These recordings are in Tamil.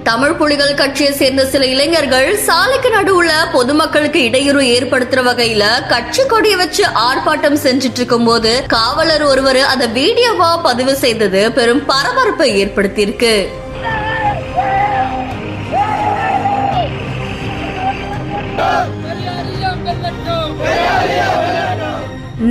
தமிழ் புலிகள் கட்சியை சேர்ந்த சில இளைஞர்கள் சாலைக்கு நடுவுல பொதுமக்களுக்கு இடையூறு ஏற்படுத்துற வகையில கட்சி கொடியை வச்சு ஆர்ப்பாட்டம் செஞ்சிட்டு இருக்கும் போது காவலர் ஒருவர் அதை வீடியோவா பதிவு செய்தது பெரும் பரபரப்பை ஏற்படுத்தியிருக்கு.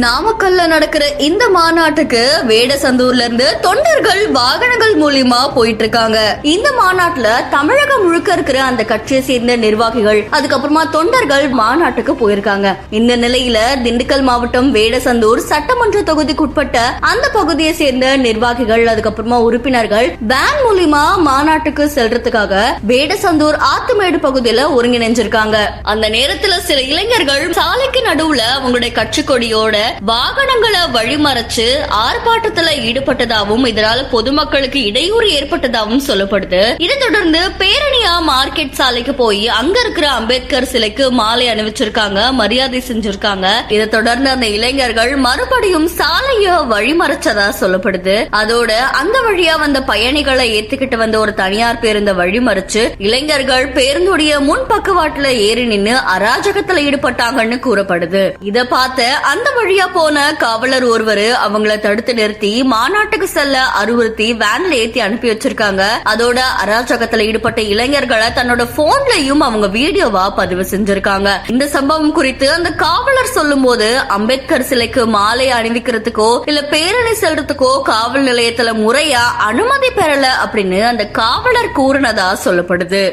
நாமக்கல்ல நடக்கிற இந்த மாநாட்டுக்கு வேடசந்தூர்ல இருந்து தொண்டர்கள் வாகனங்கள் மூலியமா போயிட்டு இருக்காங்க. இந்த மாநாட்டுல தமிழகம் முழுக்க இருக்கிற அந்த கட்சியை சேர்ந்த நிர்வாகிகள் அதுக்கப்புறமா தொண்டர்கள் மாநாட்டுக்கு போயிருக்காங்க. இந்த நிலையில திண்டுக்கல் மாவட்டம் வேடசந்தூர் சட்டமன்ற தொகுதிக்குட்பட்ட அந்த பகுதியை சேர்ந்த நிர்வாகிகள் அதுக்கப்புறமா உறுப்பினர்கள் வேன் மூலியமா மாநாட்டுக்கு செல்றதுக்காக வேடசந்தூர் ஆத்துமேடு பகுதியில ஒருங்கிணைஞ்சிருக்காங்க. அந்த நேரத்துல சில இளைஞர்கள் சாலைக்கு நடுவுல அவங்களுடைய கட்சி கொடியோட வாகனங்களை வழிமறைச்சு ஆர்ப்பாட்டத்துல ஈடுபட்டதாகவும் இதனால பொதுமக்களுக்கு இடையூறு ஏற்பட்டதாகவும் சொல்லப்படுது. இதை தொடர்ந்து பேரணியா மார்க்கெட் சாலைக்கு போய் அங்க இருக்கிற அம்பேத்கர் சிலைக்கு மாலை அணிவிச்சிருக்காங்க, மரியாதை செஞ்சிருக்காங்க. இதை தொடர்ந்து அந்த இளைஞர்கள் மறுபடியும் சாலைய வழிமறைச்சதா சொல்லப்படுது. அதோட அந்த வழியா வந்த பயணிகளை ஏத்துக்கிட்டு வந்த ஒரு தனியார் பேருந்தை வழிமறைச்சு இளைஞர்கள் பேருந்துடைய முன் பக்கவாட்டுல ஏறி நின்னு அராஜகத்துல ஈடுபட்டாங்கன்னு கூறப்படுது. இதை பார்த்த அந்த வழியா போன காவலர் ஒருவர் அவங்கள தடுத்து நிறுத்தி மாநாட்டுக்கு செல்ல அறிவுறுத்தி வேன்ல ஏத்தி அனுப்பி வச்சிருக்காங்க. அதோட அராஜகத்துல ஈடுபட்ட இளைஞர்களை தன்னோட போன்லயும் அவங்க வீடியோவா பதிவு செஞ்சிருக்காங்க. இந்த சம்பவம் குறித்து அந்த காவலர் சொல்லும் போது அம்பேத்கர் சிலைக்கு மாலை அணிவிக்கிறதுக்கோ இல்ல பேரணி செல்றதுக்கோ காவல் நிலையத்துல முறையா அனுமதி பெறல அப்படின்னு அந்த காவலர் கூறினதா சொல்லப்படுது.